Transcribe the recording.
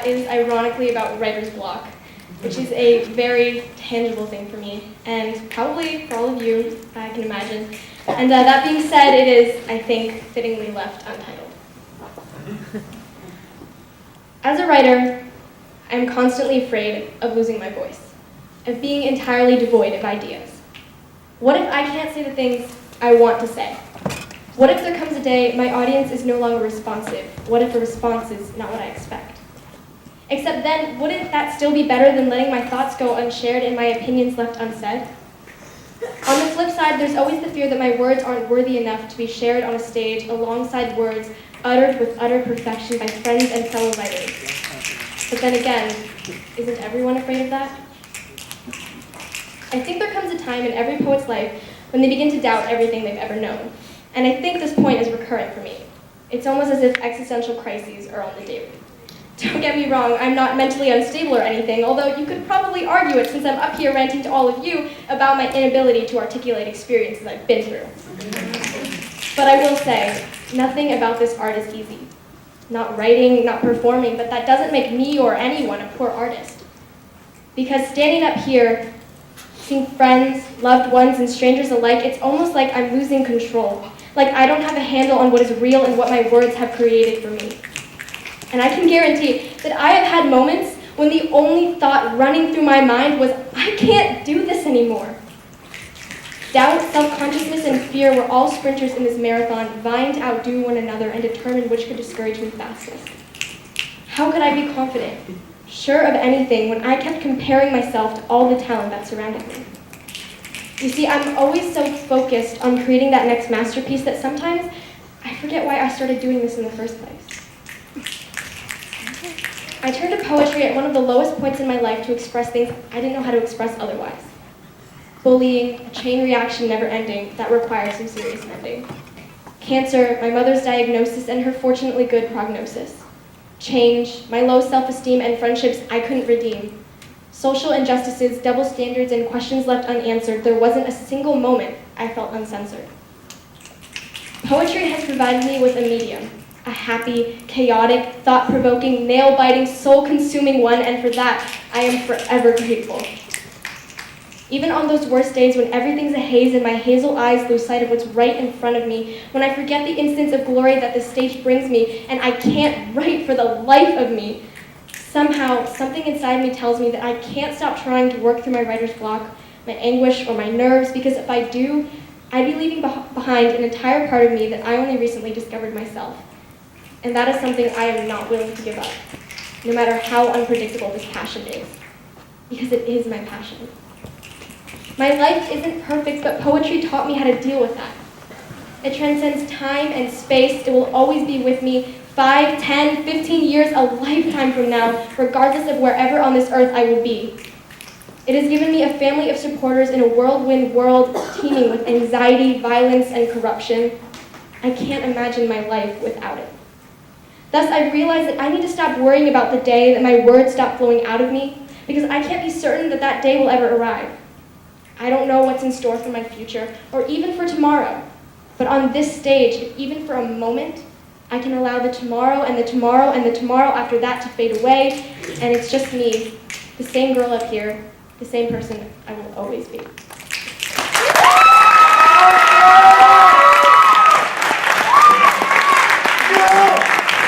is ironically about writer's block, which is a very tangible thing for me, and probably for all of you, I can imagine. And that being said, it is, I think, fittingly left untitled. As a writer, I'm constantly afraid of losing my voice, of being entirely devoid of ideas. What if I can't say the things I want to say? What if there comes a day my audience is no longer responsive? What if a response is not what I expect? Except then, wouldn't that still be better than letting my thoughts go unshared and my opinions left unsaid? On the flip side, there's always the fear that my words aren't worthy enough to be shared on a stage alongside words uttered with utter perfection by friends and fellow writers. But then again, isn't everyone afraid of that? I think there comes a time in every poet's life when they begin to doubt everything they've ever known. And I think this point is recurrent for me. It's almost as if existential crises are on the daily. Don't get me wrong, I'm not mentally unstable or anything, although you could probably argue it since I'm up here ranting to all of you about my inability to articulate experiences I've been through. But I will say, nothing about this art is easy. Not writing, not performing, but that doesn't make me or anyone a poor artist. Because standing up here, seeing friends, loved ones, and strangers alike, it's almost like I'm losing control. Like I don't have a handle on what is real and what my words have created for me. And I can guarantee that I have had moments when the only thought running through my mind was, I can't do this anymore. Doubt, self-consciousness, and fear were all sprinters in this marathon, vying to outdo one another and determine which could discourage me fastest. How could I be confident, sure of anything, when I kept comparing myself to all the talent that surrounded me? You see, I'm always so focused on creating that next masterpiece that sometimes I forget why I started doing this in the first place. I turned to poetry at one of the lowest points in my life to express things I didn't know how to express otherwise. Bullying, a chain reaction never ending that required some serious mending. Cancer, my mother's diagnosis and her fortunately good prognosis. Change, my low self-esteem and friendships I couldn't redeem. Social injustices, double standards, and questions left unanswered, there wasn't a single moment I felt uncensored. Poetry has provided me with a medium, a happy, chaotic, thought-provoking, nail-biting, soul-consuming one, and for that, I am forever grateful. Even on those worst days when everything's a haze and my hazel eyes lose sight of what's right in front of me, when I forget the instants of glory that the stage brings me, and I can't write for the life of me, somehow, something inside me tells me that I can't stop trying to work through my writer's block, my anguish, or my nerves, because if I do, I'd be leaving behind an entire part of me that I only recently discovered myself. And that is something I am not willing to give up, no matter how unpredictable this passion is, because it is my passion. My life isn't perfect, but poetry taught me how to deal with that. It transcends time and space. It will always be with me 5, 10, 15 years, a lifetime from now, regardless of wherever on this earth I will be. It has given me a family of supporters in a whirlwind world teeming with anxiety, violence, and corruption. I can't imagine my life without it. Thus, I realized that I need to stop worrying about the day that my words stop flowing out of me, because I can't be certain that that day will ever arrive. I don't know what's in store for my future, or even for tomorrow. But on this stage, if even for a moment, I can allow the tomorrow and the tomorrow and the tomorrow after that to fade away, and it's just me, the same girl up here, the same person I will always be.